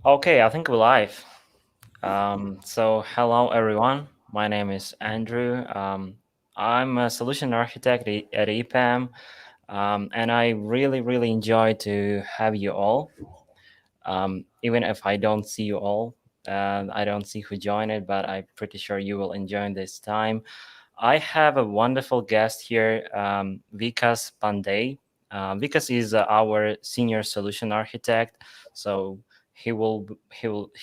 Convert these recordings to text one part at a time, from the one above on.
Okay, I think we're live. So hello everyone. My name is Andrew. I'm a solution architect at EPAM, and I really enjoy to have you all. Even if I don't see you all, I don't see who joined it, but I'm pretty sure you will enjoy this time. I have a wonderful guest here, Vikas Pandey. Vikas is our senior solution architect, so he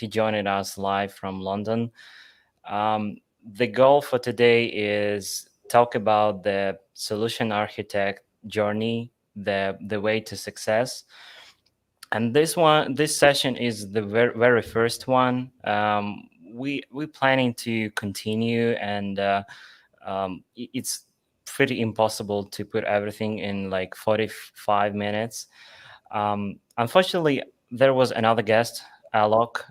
joined us live from London. The goal for today is talk about the solution architect journey, the way to success. And this session is the very first one. We planning to continue, and it's pretty impossible to put everything in like 45 minutes. Unfortunately, there was another guest, Alok.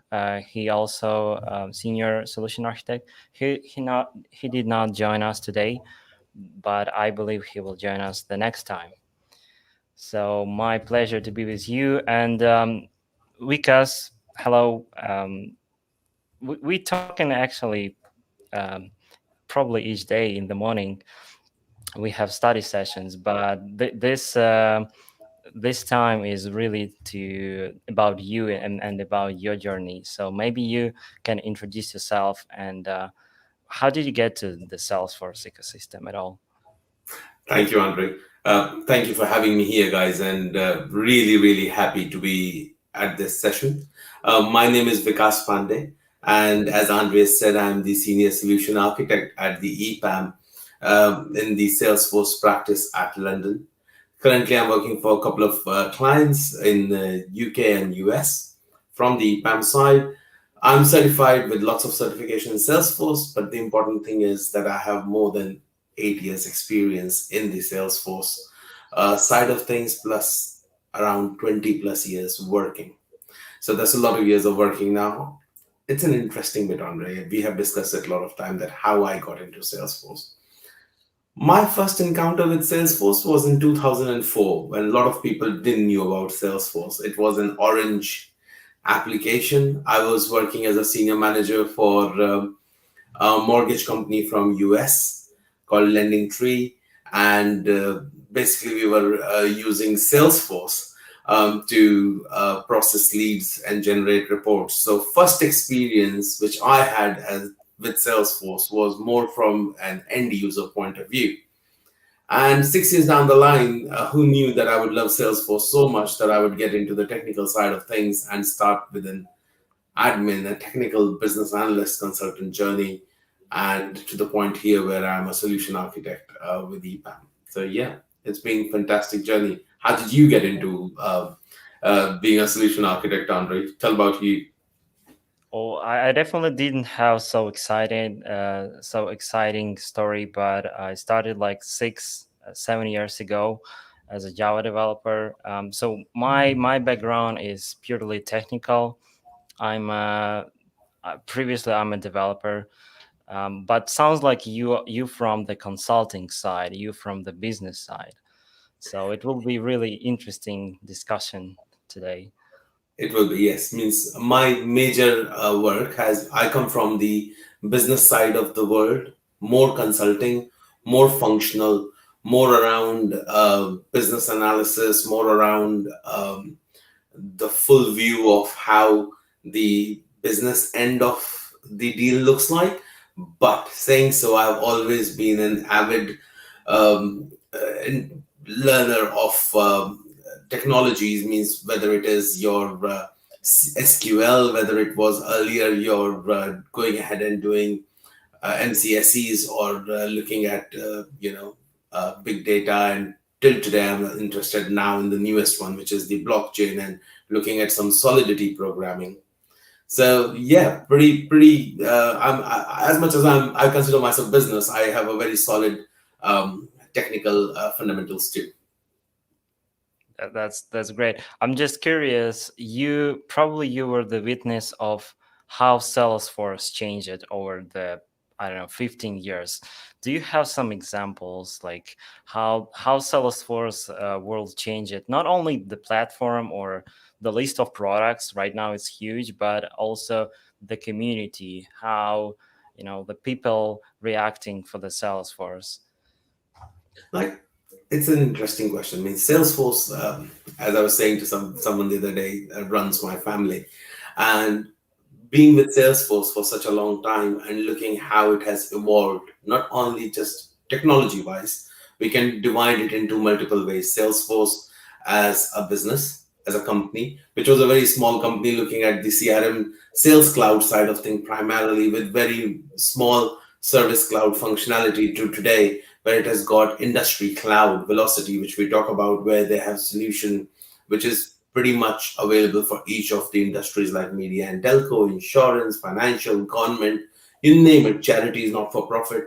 He also senior solution architect. He did not join us today, but I believe he will join us the next time. So my pleasure to be with you. And Vikas, hello. We talking actually um, probably each day in the morning. We have study sessions, but this time is really to about you and about your journey. So maybe you can introduce yourself and how did you get to the Salesforce ecosystem at all? Thank you, Andriy. Thank you for having me here, guys, and really happy to be at this session. My name is Vikas Pandey, and as Andriy said, I'm the Senior Solution Architect at the EPAM in the Salesforce practice at London. Currently, I'm working for a couple of clients in the UK and US. From the EPAM side, I'm certified with lots of certification in Salesforce, but the important thing is that I have more than 8 years experience in the Salesforce side of things, plus around 20 plus years working. So that's a lot of years of working now. It's an interesting bit, Andre. We have discussed it a lot of time that how I got into Salesforce. My first encounter with Salesforce was in 2004 when a lot of people didn't knew about Salesforce. It was an orange application. I was working as a senior manager for a mortgage company from US called Lending Tree, and basically we were using Salesforce to process leads and generate reports. So first experience which I had with Salesforce was more from an end user point of view. And 6 years down the line, who knew that I would love Salesforce so much that I would get into the technical side of things and start with an admin, a technical business analyst consultant journey, and to the point here where I'm a solution architect with EPAM. So yeah, it's been a fantastic journey. How did you get into being a solution architect, Andre? Tell about you. Oh, I definitely didn't have so exciting story, but I started like 7 years ago as a Java developer. So my background is purely technical. Previously I'm a developer, but sounds like you from the consulting side, you from the business side. So it will be really interesting discussion today. It will be, yes. Means my major work has, I come from the business side of the world, more consulting, more functional, more around business analysis, more around the full view of how the business end of the deal looks like. But saying so, I've always been an avid learner of technologies, means whether it is your SQL, whether it was earlier you're going ahead and doing MCSEs or looking at big data, and till today I'm interested now in the newest one, which is the blockchain, and looking at some solidity programming. So yeah, pretty. As much as I consider myself business, I have a very solid technical fundamentals too. That's great. I'm just curious. You were the witness of how Salesforce changed it over the I don't know, 15 years. Do you have some examples like how Salesforce world change it? Not only the platform or the list of products right now is huge, but also the community, how the people reacting for the Salesforce. Like, it's an interesting question. I mean, Salesforce, as I was saying to someone the other day, runs my family, and being with Salesforce for such a long time and looking how it has evolved, not only just technology wise, we can divide it into multiple ways. Salesforce as a business, as a company, which was a very small company looking at the CRM sales cloud side of things primarily with very small service cloud functionality to today, where it has got industry cloud velocity, which we talk about, where they have solution which is pretty much available for each of the industries like media and telco, insurance, financial, government, you name it, charities, not for profit.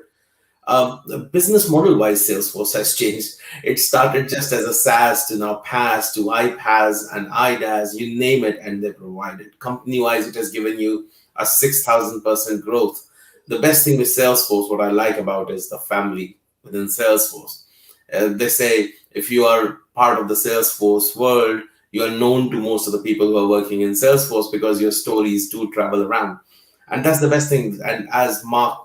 The business model wise, Salesforce has changed. It started just as a SaaS to now PaaS to iPaaS and IDaaS, you name it, and they provide it. Company wise, it has given you a 6,000% growth. The best thing with Salesforce, what I like about is the family within Salesforce. They say if you are part of the Salesforce world, you are known to most of the people who are working in Salesforce because your stories do travel around. And that's the best thing. And as Mark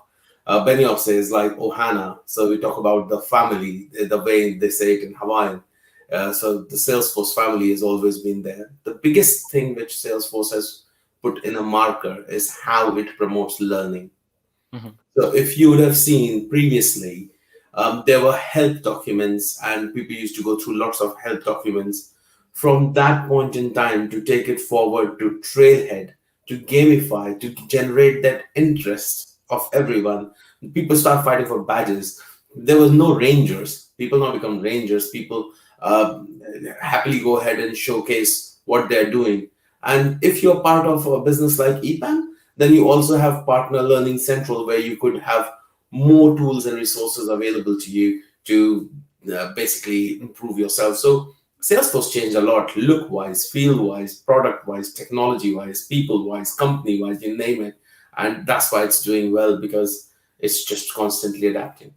Benioff says, like Ohana, so we talk about the family, the way they say it in Hawaiian. So the Salesforce family has always been there. The biggest thing which Salesforce has put in a marker is how it promotes learning. Mhm. So if you would have seen previously, there were help documents, and people used to go through lots of help documents. From that point in time, to take it forward to Trailhead, to gamify, to generate that interest of everyone, people start fighting for badges. There was no rangers. People now become rangers. People happily go ahead and showcase what they're doing. And if you're part of a business like EPAM, then you also have Partner Learning Central, where you could have more tools and resources available to you to basically improve yourself. So Salesforce changed a lot, look wise, feel wise, product wise, technology wise, people wise, company wise, you name it. And that's why it's doing well, because it's just constantly adapting.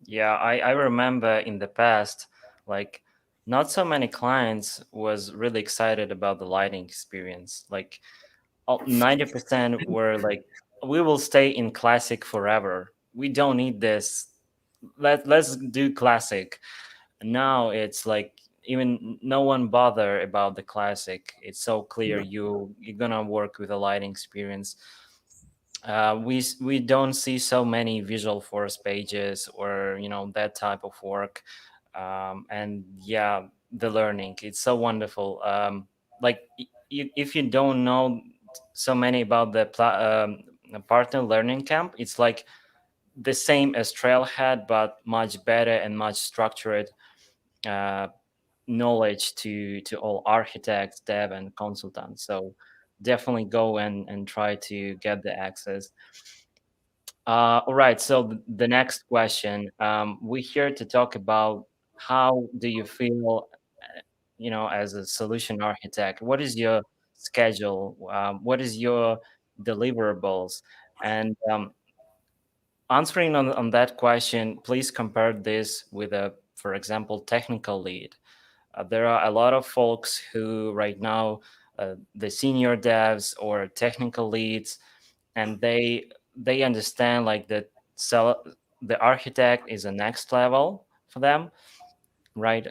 Yeah, I remember in the past, like not so many clients was really excited about the lighting experience. Like 90% were like, we will stay in classic forever. We don't need this. Let's do classic. Now it's like even no one bother about the classic. It's so clear you're gonna work with a lighting experience. We don't see so many visual force pages or that type of work. And yeah, the learning, it's so wonderful. Like if you don't know so many about the partner learning camp, it's like the same as Trailhead, but much better and much structured uh, knowledge to all architects, dev, and consultants. So definitely go and try to get the access. All right. So the next question, we're here to talk about how do you feel, as a solution architect? What is your schedule? What is your deliverables? And answering on that question, please compare this with for example, technical lead. There are a lot of folks who right now, the senior devs or technical leads, and they understand like that. So the architect is a next level for them, right?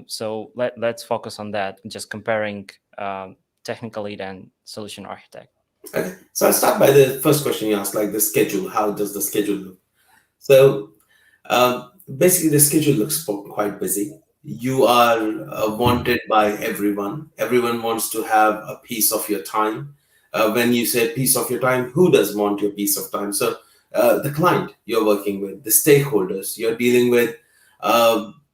So let's focus on that, just comparing technical lead and solution architect. Okay. So I'll start by the first question you asked, like the schedule. How does the schedule look? So basically, the schedule looks quite busy. You are wanted by everyone. Everyone wants to have a piece of your time. When you say piece of your time, who does want your piece of time? So the client you're working with, the stakeholders you're dealing with,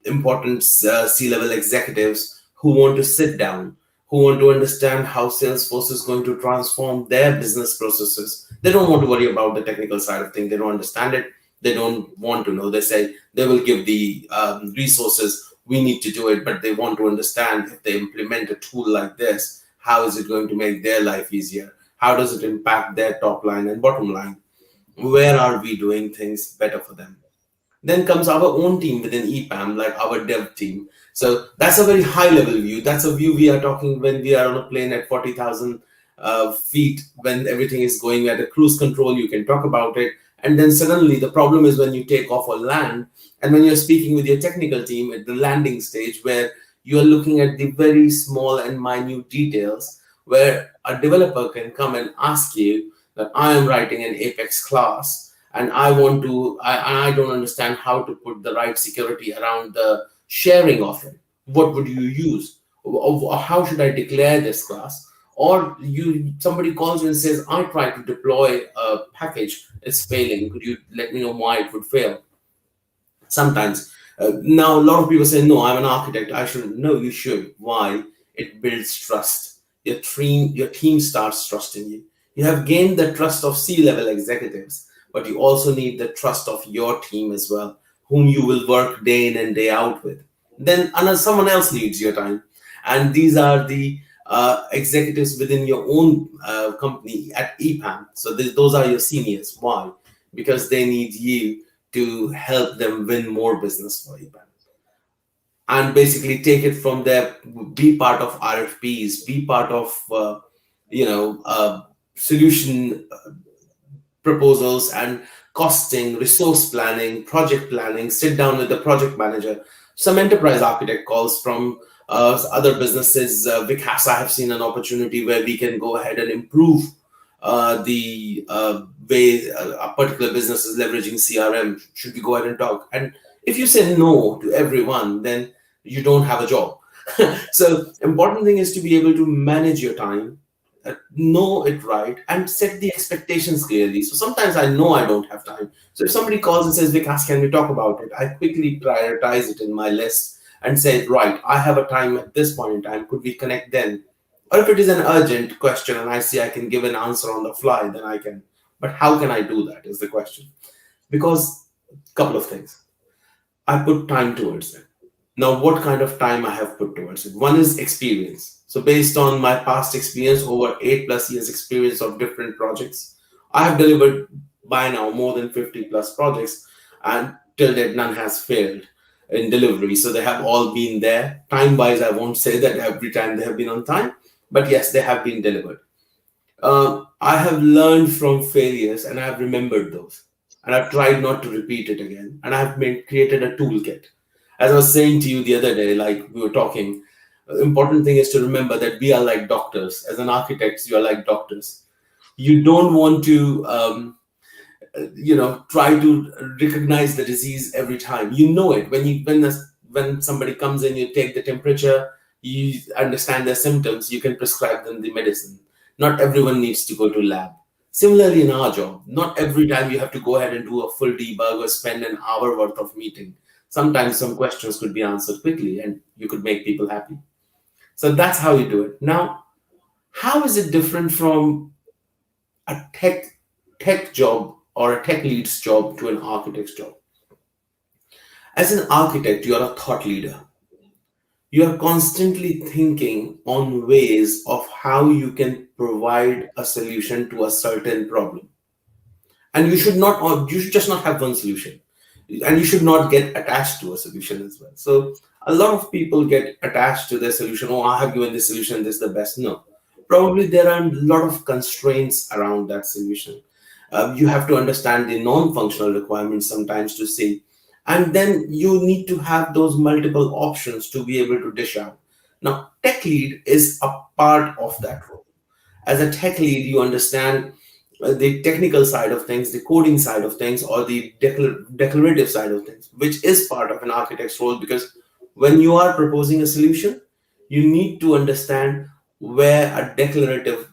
important C-level executives who want to sit down, who want to understand how Salesforce is going to transform their business processes. They don't want to worry about the technical side of things. They don't understand it. They don't want to know. They say they will give the resources, we need to do it, but they want to understand if they implement a tool like this, how is it going to make their life easier? How does it impact their top line and bottom line? Where are we doing things better for them? Then comes our own team within EPAM, like our dev team. So that's a very high level view. That's a view we are talking when we are on a plane at 40,000 feet, when everything is going at a cruise control, you can talk about it. And then suddenly the problem is when you take off or land, and when you're speaking with your technical team at the landing stage, where you are looking at the very small and minute details, where a developer can come and ask you that I am writing an Apex class and I don't understand how to put the right security around the sharing of it. What would you use? How should I declare this class? Or somebody calls you and says, I tried to deploy a package, it's failing. Could you let me know why it would fail? Sometimes. Now, a lot of people say, no, I'm an architect. I shouldn't. No, you should. Why? It builds trust. Your team starts trusting you. You have gained the trust of C-level executives, but you also need the trust of your team as well, whom you will work day in and day out with. Then someone else needs your time. And these are the executives within your own company at EPAM. So those are your seniors. Why? Because they need you to help them win more business for you and basically take it from there, be part of RFPs, be part of solution proposals and costing, resource planning, project planning, sit down with the project manager. Some enterprise architect calls from other businesses. Vikas, I have seen an opportunity where we can go ahead and improve the way a particular business is leveraging CRM. Should we go ahead and talk? And if you say no to everyone, then you don't have a job. So important thing is to be able to manage your time, know it right, and set the expectations clearly. So sometimes I know I don't have time. So if somebody calls and says, Vikas, can we talk about it? I quickly prioritize it in my list and say, right, I have a time at this point in time. Could we connect then? Or if it is an urgent question and I see I can give an answer on the fly, then I can. But how can I do that is the question. Because a couple of things. I put time towards it. Now, what kind of time I have put towards it? One is experience. So based on my past experience, over 8+ years experience of different projects, I have delivered by now more than 50+ projects, and till date none has failed in delivery. So they have all been there. Time wise, I won't say that every time they have been on time, but yes, they have been delivered. I have learned from failures and I have remembered those, and I've tried not to repeat it again, and I've created a toolkit. As I was saying to you the other day, like we were talking, the important thing is to remember that we are like doctors. As an architect, you are like doctors. You don't want to try to recognize the disease every time. You know it when somebody comes in, you take the temperature, you understand their symptoms, you can prescribe them the medicine. Not everyone needs to go to lab. Similarly, in our job, not every time you have to go ahead and do a full debug or spend an hour worth of meeting. Sometimes some questions could be answered quickly and you could make people happy. So that's how you do it. Now, how is it different from a tech job or a tech lead's job to an architect's job? As an architect, you are a thought leader. You are constantly thinking on ways of how you can provide a solution to a certain problem. And you should just not have one solution. And you should not get attached to a solution as well. So a lot of people get attached to their solution. Oh, I have given this solution, this is the best. No, probably there are a lot of constraints around that solution. You have to understand the non-functional requirements sometimes to see, and then you need to have those multiple options to be able to dish out. Now, tech lead is a part of that role. As a tech lead, you understand the technical side of things, the coding side of things, or the declarative side of things, which is part of an architect's role. Because when you are proposing a solution, you need to understand where a declarative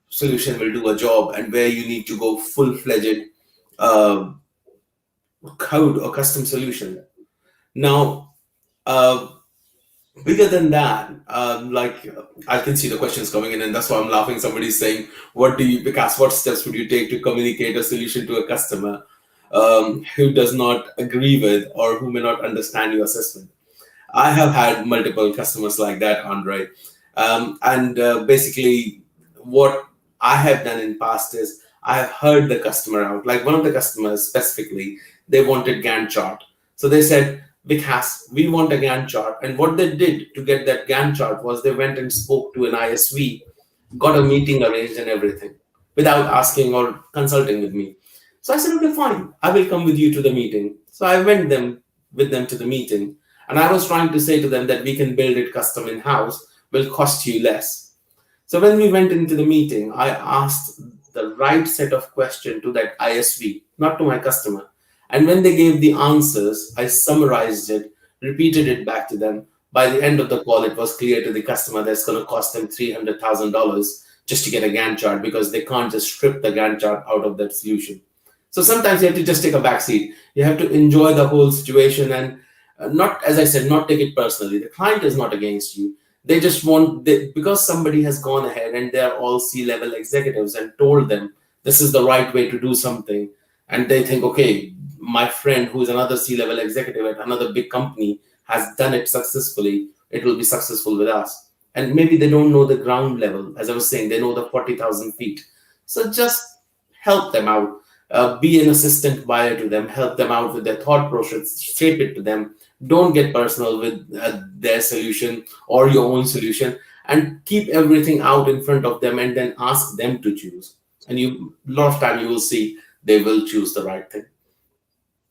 solution will do a job and where you need to go full-fledged uh, code or custom solution. Now, bigger than that, I can see the questions coming in, and that's why I'm laughing. Somebody's saying, Because what steps would you take to communicate a solution to a customer who does not agree with or who may not understand your assessment? I have had multiple customers like that, Andriy. And basically, what I have done in past is I heard the customer out. Like one of the customers specifically, they wanted Gantt chart. So they said, Vikas, we want a Gantt chart. And what they did to get that Gantt chart was they went and spoke to an ISV, got a meeting arranged and everything without asking or consulting with me. So I said, okay, fine. I will come with you to the meeting. So I went with them to the meeting. And I was trying to say to them that we can build it custom in house, will cost you less. So when we went into the meeting, I asked the right set of question to that ISV, not to my customer. And when they gave the answers, I summarized it, repeated it back to them. By the end of the call, it was clear to the customer that's going to cost them $300,000 just to get a Gantt chart because they can't just strip the Gantt chart out of that solution. So sometimes you have to just take a back seat. You have to enjoy the whole situation and not, as I said, not take it personally. The client is not against you. They just want, because somebody has gone ahead and they're all C-level executives and told them this is the right way to do something. And they think, okay, my friend who is another C-level executive at another big company has done it successfully. It will be successful with us. And maybe they don't know the ground level. As I was saying, they know the 40,000 feet. So just help them out. Be an assistant buyer to them, help them out with their thought process, shape it to them. Don't get personal with their solution or your own solution, and keep everything out in front of them and then ask them to choose. And you, a lot of time you will see they will choose the right thing.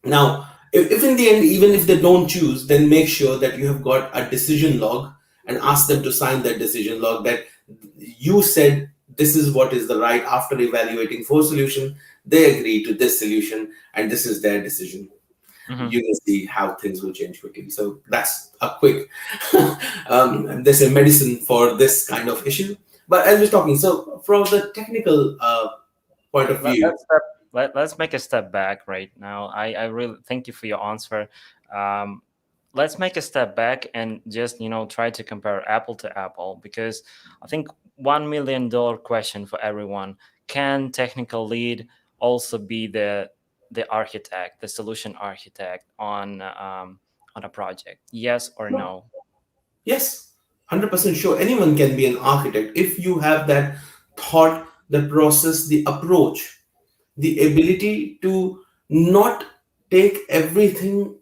Now, if in the end, even if they don't choose, then make sure that you have got a decision log and ask them to sign that decision log that you said this is what is the right after evaluating four solutions. They agree to this solution and this is their decision. Hmm. You will see how things will change quickly. So that's a quick, there's a medicine for this kind of issue. But as we're talking, so from the technical point of Let, view, let's step, let's make a step back right now. I really thank you for your answer. Um, let's make a step back and just try to compare apple to apple, because I think $1 million question for everyone: can technical lead also be the architect, the solution architect on a project? Yes or no? yes, 100% sure. Anyone can be an architect if you have that thought, the process, the approach, the ability to not take everything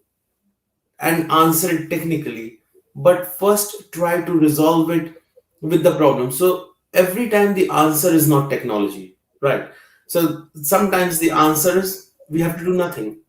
and answer it technically, but first try to resolve it with the problem. So every time the answer is not technology, right? So sometimes the answer is we have to do nothing.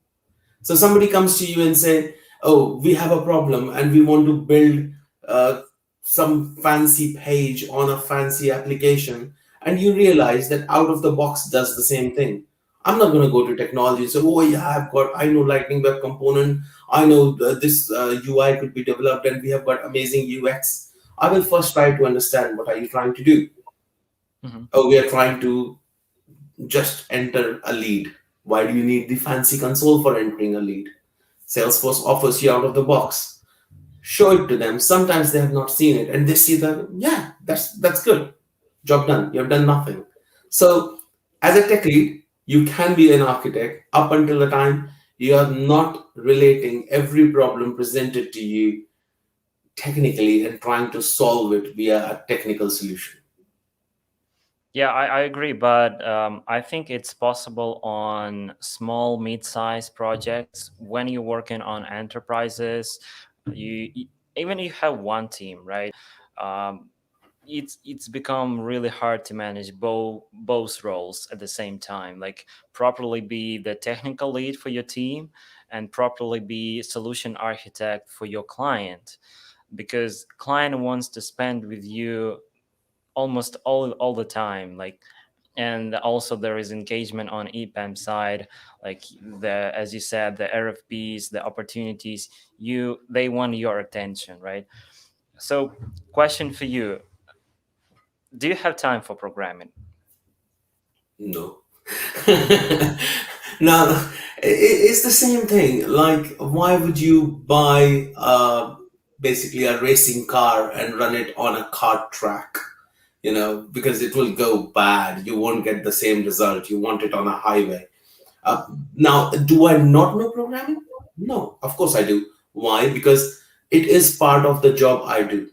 So somebody comes to you and say, "Oh, we have a problem and we want to build uh, some fancy page on a fancy application," and you realize that out of the box does the same thing. I'm not going to go to technology and say, "Oh yeah, I know Lightning Web Component. I know this UI could be developed, and we have got amazing UX." I will first try to understand what are you trying to do. Hmm. Oh, we are trying to just enter a lead. Why do you need the fancy console for entering a lead? Salesforce offers you out of the box. Show it to them. Sometimes they have not seen it and they see that, yeah, that's good. Job done. You have done nothing. So as a tech lead, you can be an architect up until the time you are not relating every problem presented to you technically and trying to solve it via a technical solution. Yeah, I agree, but I think it's possible on small, mid-sized projects. When you're working on enterprises, even if you have one team, right? Um, it's become really hard to manage both roles at the same time. Like properly be the technical lead for your team and properly be solution architect for your client, because client wants to spend with you almost all the time, like. And also there is engagement on EPAM side, like the, as you said, the RFPs, the opportunities, they want your attention, right? So question for you: do you have time for programming? No. Now, it's the same thing. Like, why would you buy basically a racing car and run it on a kart track? Because it will go bad. You won't get the same result. You want it on a highway. Uh, Now, do I not know programming? No, of course I do. Why? Because it is part of the job I do.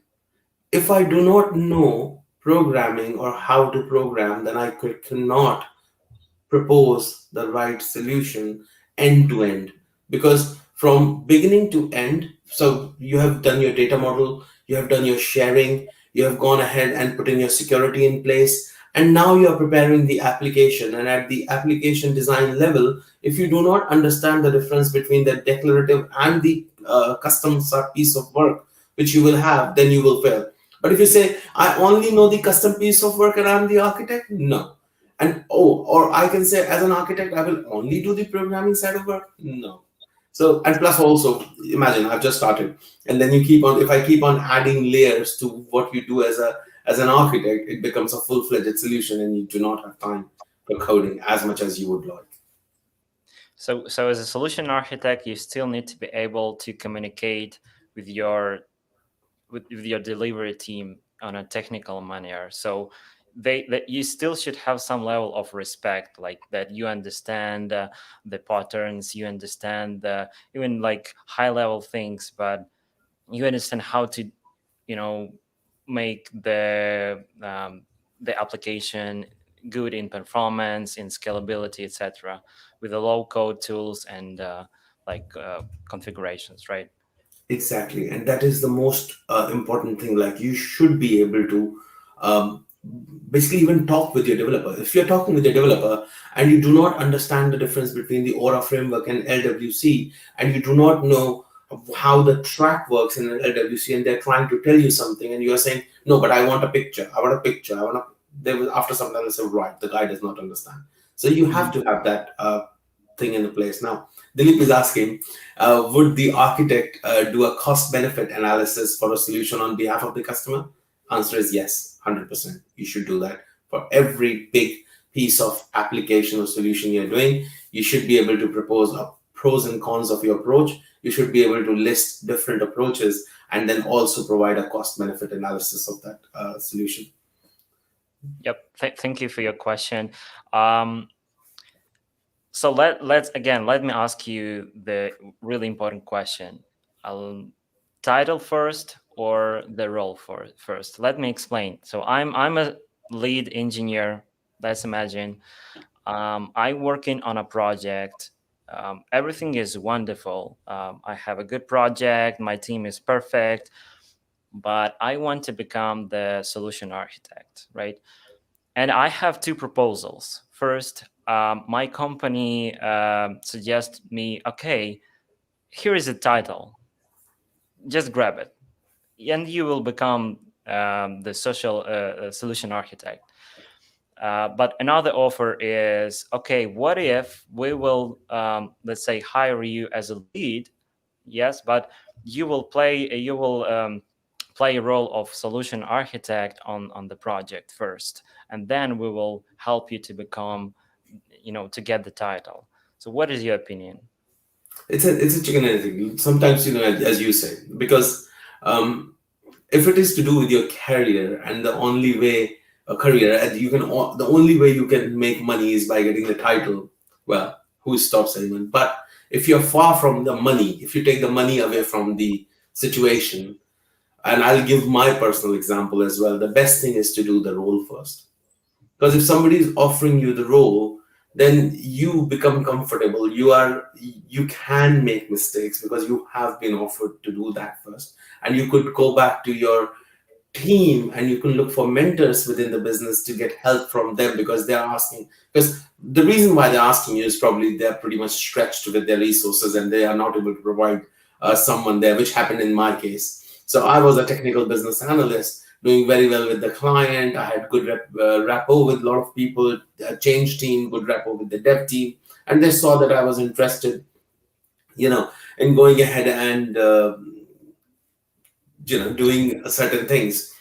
If I do not know programming or how to program, then I cannot propose the right solution end to end. Because from beginning to end, so you have done your data model, you have done your sharing, you have gone ahead and put in your security in place, and now you are preparing the application. And at the application design level, if you do not understand the difference between the declarative and the custom piece of work which you will have, then you will fail. But if you say, I only know the custom piece of work and I'm the architect, no. And oh, or I can say, as an architect, I will only do the programming side of work, no. So, and plus also, imagine I've just started, and then you keep on, if I keep on adding layers to what you do as an architect, it becomes a full-fledged solution, and you do not have time for coding as much as you would like. So as a solution architect, you still need to be able to communicate with with your delivery team on a technical manner. So that you still should have some level of respect, like that you understand the patterns, you understand even like high level things, but you understand how to, you know, make the application good in performance, in scalability, etc., with the low code tools and configurations, right? Exactly, and that is the most important thing. Like, you should be able to um, basically even talk with your developer. If you're talking with your developer and you do not understand the difference between the Aura framework and LWC, and you do not know how the track works in an LWC, and they're trying to tell you something, and you are saying, "No, but I want a picture. I want a picture. I want a." They will, after some time, they say, "Right, the guy does not understand." So you have to have that thing in the place. Now, Dilip is asking, would the architect do a cost benefit analysis for a solution on behalf of the customer? Answer is yes, 100%. You should do that for every big piece of application or solution you're doing. You should be able to propose pros and cons of your approach. You should be able to list different approaches and then also provide a cost benefit analysis of that solution. Yep. Thank you for your question. Um, so let me ask you the really important question. Title first or the role first? Let me explain. So I'm a lead engineer. Let's imagine I'm working on a project. Everything is wonderful. I have a good project. My team is perfect, but I want to become the solution architect, right? And I have two proposals. First, my company suggests me, okay, here is a title, just grab it, and you will become the social solution architect. But another offer is, okay, what if we will, let's say, hire you as a lead? Yes, but you will play a role of solution architect on the project first, and then we will help you to become, to get the title. So what is your opinion? It's a chicken and egg thing. Sometimes, as you say, because um, if it is to do with your career, and the only way a career and you can the only way you can make money is by getting the title, well, who stops anyone? But if you're far from the money, if you take the money away from the situation, and I'll give my personal example as well, the best thing is to do the role first. Because if somebody is offering you the role, then you become comfortable. You can make mistakes because you have been offered to do that first, and you could go back to your team and you can look for mentors within the business to get help from them, because they're asking, because the reason why they're asking you is probably they're pretty much stretched with their resources and they are not able to provide someone there, which happened in my case. So I was a technical business analyst doing very well with the client. I had good rapport with a lot of people, change team, good rapport with the dev team, and they saw that I was interested, in going ahead and doing certain things.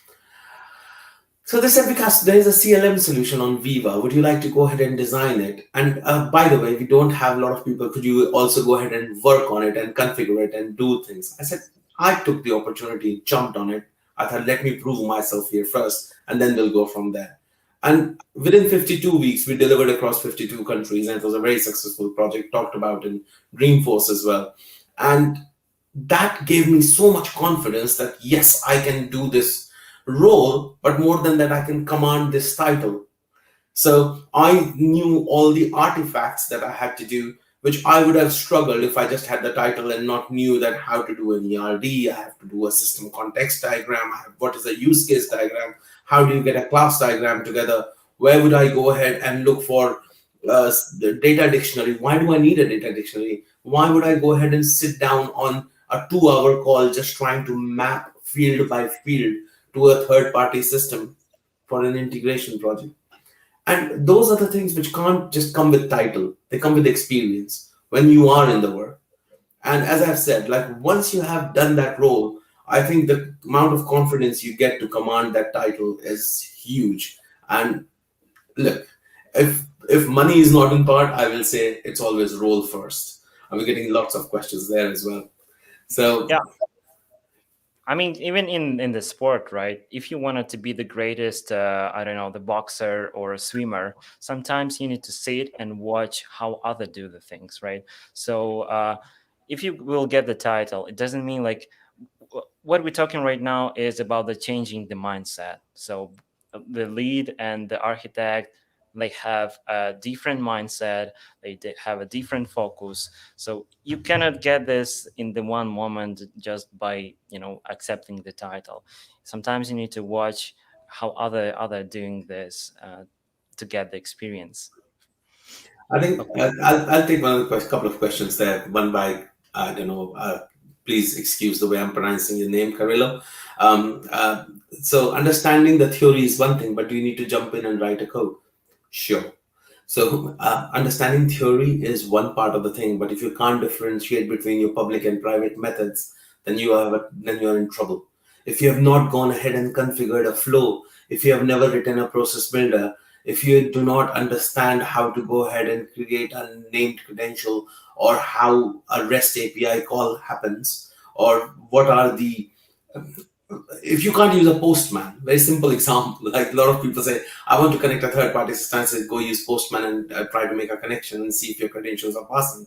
So they said, because there is a CLM solution on Viva, would you like to go ahead and design it? And by the way, we don't have a lot of people. Could you also go ahead and work on it and configure it and do things? I said, I took the opportunity, jumped on it. I thought, let me prove myself here first, and then we'll go from there. And within 52 weeks, we delivered across 52 countries, and it was a very successful project, talked about in Dreamforce as well. And that gave me so much confidence that, yes, I can do this role, but more than that, I can command this title. So I knew all the artifacts that I had to do, which I would have struggled if I just had the title and not knew that how to do an ERD. I have to do a system context diagram. What is a use case diagram? How do you get a class diagram together? Where would I go ahead and look for the data dictionary? Why do I need a data dictionary? Why would I go ahead and sit down on a 2 hour call just trying to map field by field to a third party system for an integration project? And those are the things which can't just come with title, they come with experience when you are in the work. And as I've said, like once you have done that role, I think the amount of confidence you get to command that title is huge. And look, if money is not in part, I will say it's always role first. I'm getting lots of questions there as well. So Yeah, I mean, even in the sport, right? If you wanted to be the greatest, I don't know, the boxer or a swimmer, sometimes you need to sit and watch how other do the things, right? So if you will get the title, it doesn't mean like what we're talking right now is about the changing the mindset. So the lead and the architect, they have a different mindset, have a different focus. So you cannot get this in the one moment just by accepting the title. Sometimes you need to watch how other doing this to get the experience. I think Okay. I'll take one of the couple of questions there. One by I don't know. Please excuse the way I'm pronouncing your name, Carrillo. Um, uh, so understanding the theory is one thing, but you need to jump in and write a code. Sure. So understanding theory is one part of the thing, but if you can't differentiate between your public and private methods, then you are in trouble. If you have not gone ahead and configured a flow, if you have never written a process builder, if you do not understand how to go ahead and create a named credential or how a REST API call happens, or what are the if you can't use a postman, very simple example, like a lot of people say, I want to connect a third party system, I say, go use postman and try to make a connection and see if your credentials are passing.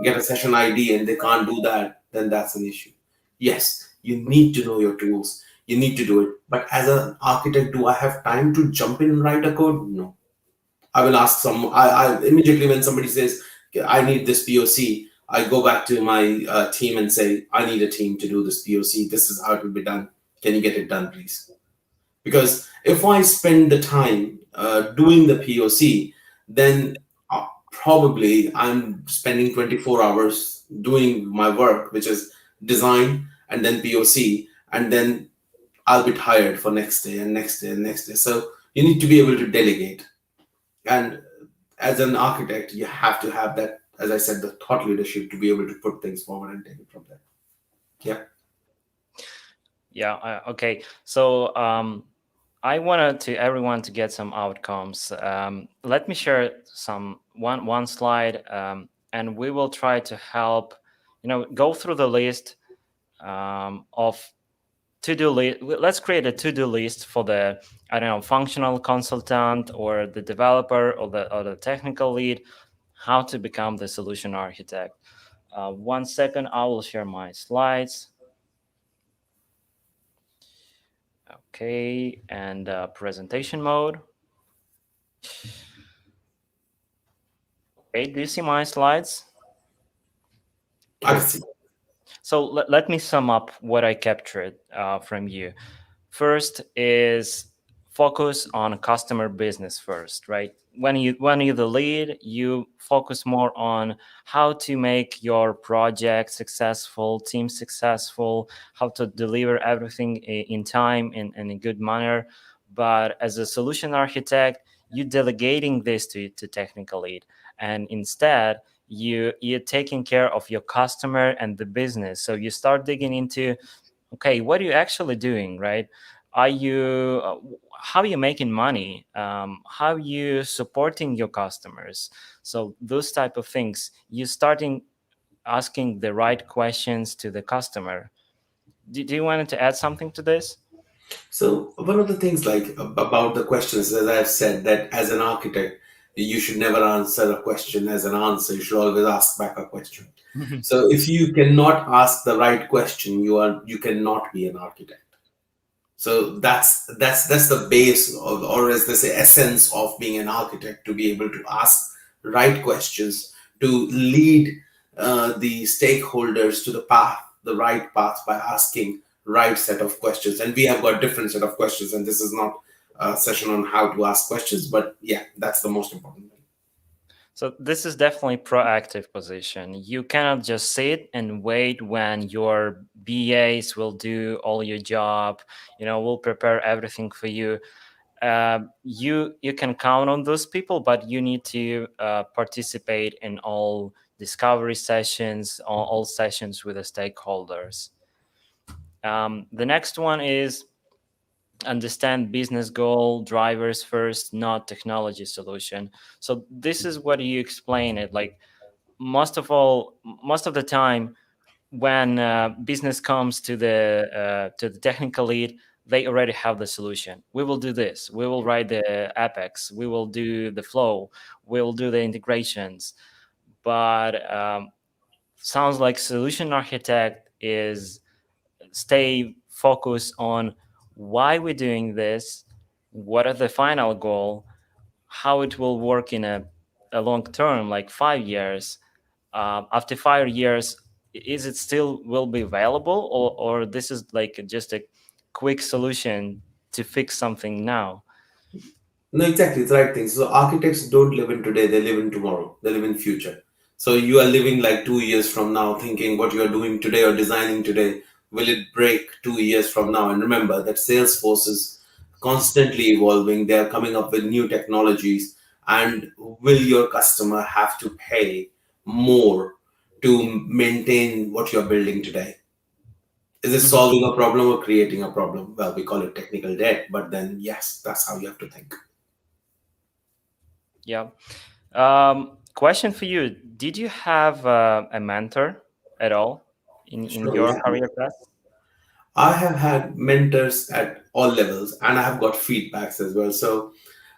Get a session ID and they can't do that, then that's an issue. Yes, you need to know your tools. You need to do it. But as an architect, do I have time to jump in and write a code? No. I will ask I immediately when somebody says, I need this POC, I go back to my team and say, I need a team to do this POC. This is how it will be done. Can you get it done, please? Because if I spend the time doing the POC, then probably I'm spending 24 hours doing my work, which is design and then POC, and then I'll be tired for next day and next day and next day. So you need to be able to delegate. And as an architect, you have to have that, as I said, the thought leadership to be able to put things forward and take it from there. Yeah. Yeah. Okay. So I wanted to everyone to get some outcomes. Let me share one slide, and we will try to help. Go through the list of to-do list. Let's create a to-do list for the functional consultant or the developer or the technical lead. How to become the solution architect. 1 second, I will share my slides. Okay, and presentation mode. Okay, do you see my slides? I can see. So let me sum up what I captured from you. First is focus on customer business first, right? When you're the lead, you focus more on how to make your project successful, team successful, how to deliver everything in time in a good manner. But as a solution architect, you delegating this to technical lead, and instead you're taking care of your customer and the business. So you start digging into, okay, what are you actually doing, right? Are you how are you making money? How are you supporting your customers? So those type of things, you starting asking the right questions to the customer. Do you want to add something to this? So one of the things like about the questions, as I've said, that as an architect, you should never answer a question as an answer. You should always ask back a question. So if you cannot ask the right question, you cannot be an architect. So that's the base, or as they say, essence of being an architect, to be able to ask right questions, to lead the stakeholders to the right path by asking right set of questions. And we have got different set of questions, and this is not a session on how to ask questions, but yeah, that's the most important thing. So this is definitely proactive position. You cannot just sit and wait when your BAs will do all your job, will prepare everything for you. You can count on those people, but you need to participate in all discovery sessions, all sessions with the stakeholders. The next one is understand business goal drivers first, not technology solution. So this is what you explain it like most of the time when business comes to the technical lead, they already have the solution. We will do this, we will write the apex, we will do the flow, we'll do the integrations. But sounds like solution architect is stay focused on why we're doing this, what are the final goal, how it will work in a long term, like 5 years. After 5 years, is it still will be available, or this is like just a quick solution to fix something now? No, exactly. It's the right thing. So architects don't live in today, they live in tomorrow. They live in future. So you are living like 2 years from now, thinking what you are doing today or designing today, will it break 2 years from now? And remember that Salesforce is constantly evolving. They are coming up with new technologies. And will your customer have to pay more to maintain what you're building today? Is it Hmm. solving a problem or creating a problem? Well, we call it technical debt, but then yes, that's how you have to think. Yeah. Question for you: did you have a mentor at all in Sure, your yeah. career path? I have had mentors at all levels, and I have got feedbacks as well. So,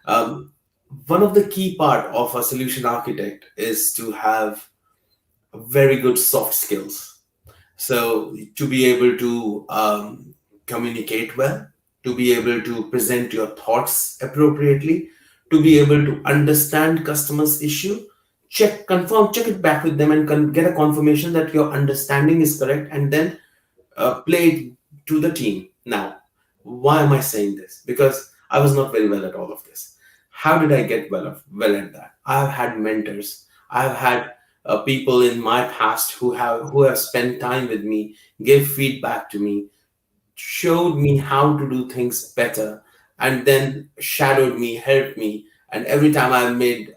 um, one of the key part of a solution architect is to have very good soft skills. So, to be able to communicate well, to be able to present your thoughts appropriately, to be able to understand customers' issue, check it back with them, and get a confirmation that your understanding is correct, and then played to the team. Now, why am I saying this? Because I was not very well at all of this. How did I get well at that? I have had mentors. I have had people in my past who have spent time with me, gave feedback to me, showed me how to do things better, and then shadowed me, helped me. And every time I've made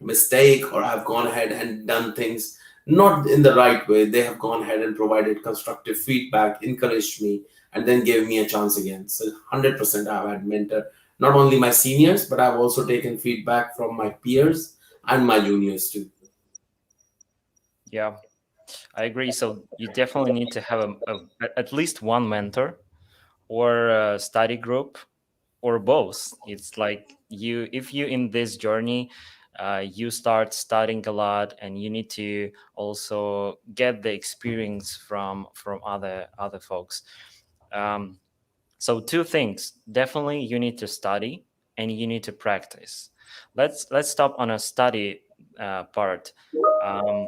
mistake or I've gone ahead and done things not in the right way, they have gone ahead and provided constructive feedback, encouraged me, and then gave me a chance again. So 100% I've had mentor, not only my seniors, but I've also taken feedback from my peers and my juniors too. Yeah, I agree. So you definitely need to have at least one mentor or a study group or both. It's like you if you in this journey, you start studying a lot, and you need to also get the experience from other folks. um, so two things: definitely you need to study and you need to practice. Let's stop on a study part. um,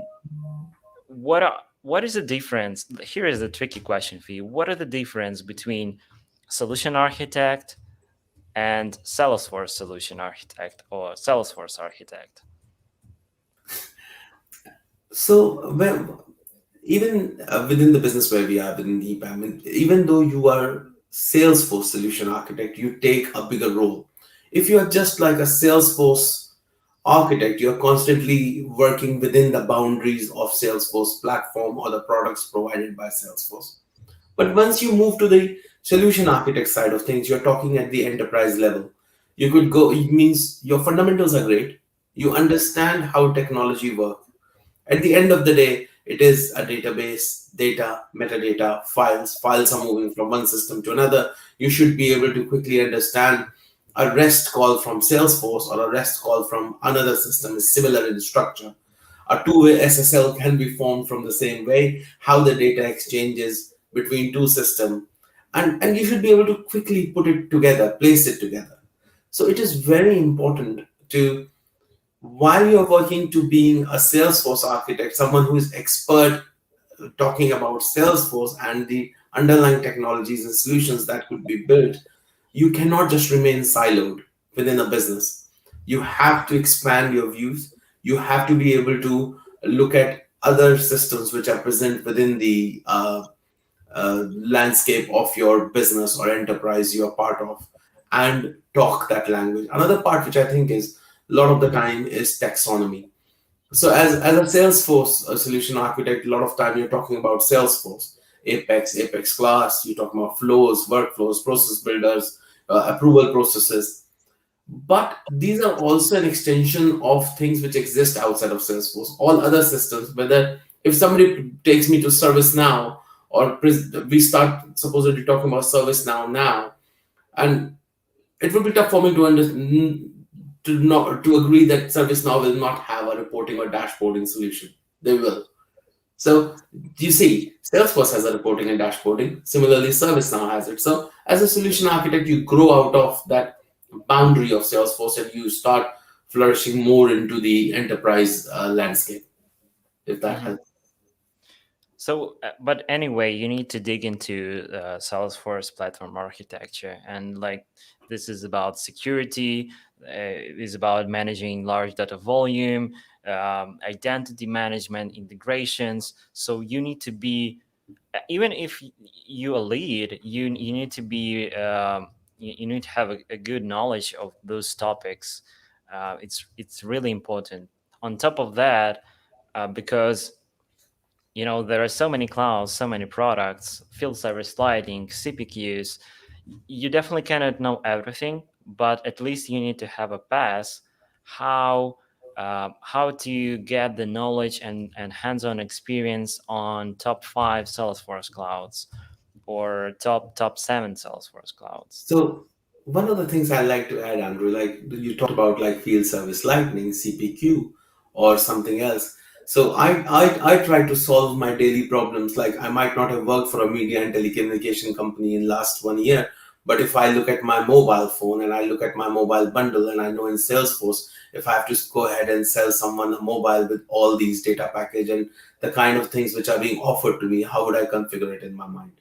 what is the difference? Here is the tricky question for you: what are the difference between solution architect and Salesforce Solution Architect or Salesforce Architect? So, well, even within the business where we are within the EPAM, and even though you are Salesforce solution architect, you take a bigger role. If you are just like a Salesforce architect, you're constantly working within the boundaries of Salesforce platform or the products provided by Salesforce. But once you move to the solution architect side of things, you're talking at the enterprise level. You could go, it means your fundamentals are great. You understand how technology works. At the end of the day, it is a database, data, metadata, files. Files are moving from one system to another. You should be able to quickly understand a REST call from Salesforce or a REST call from another system is similar in structure. A two-way SSL can be formed from the same way, how the data exchanges between two systems. and you should be able to quickly put it together, place it together. So it is very important to, while you're working to being a Salesforce architect, someone who is expert talking about Salesforce and the underlying technologies and solutions that could be built, you cannot just remain siloed within a business. You have to expand your views. You have to be able to look at other systems which are present within the landscape of your business or enterprise you're part of, and talk that language. Another part which I think is a lot of the time is taxonomy. So as a Salesforce solution architect, a lot of time you're talking about Salesforce, Apex class, you're talking about flows, workflows, process builders, approval processes. But these are also an extension of things which exist outside of Salesforce. All other systems, whether if somebody takes me to ServiceNow, or we start supposedly talking about ServiceNow now, and it would be tough for me to understand, to agree that ServiceNow will not have a reporting or dashboarding solution. They will. So you see, Salesforce has a reporting and dashboarding. Similarly, ServiceNow has it. So as a solution architect, you grow out of that boundary of Salesforce and you start flourishing more into the enterprise landscape, if that Mhm. helps. So, but anyway, you need to dig into Salesforce platform architecture, and like this is about security, is about managing large data volume, identity management, integrations. So you need to be, even if you a lead, you need to be, you need to have a good knowledge of those topics. It's really important. On top of that, because there are so many clouds, so many products, field service lighting, CPQs. You definitely cannot know everything, but at least you need to have a pass how to get the knowledge and hands-on experience on top 5 Salesforce clouds or top 7 Salesforce clouds. So one of the things I like to add, Andrew, like you talked about like field service lightning, CPQ, or something else. So I try to solve my daily problems. Like I might not have worked for a media and telecommunication company in last 1 year, but if I look at my mobile phone and I look at my mobile bundle, and I know in Salesforce, if I have to go ahead and sell someone a mobile with all these data package and the kind of things which are being offered to me, how would I configure it in my mind?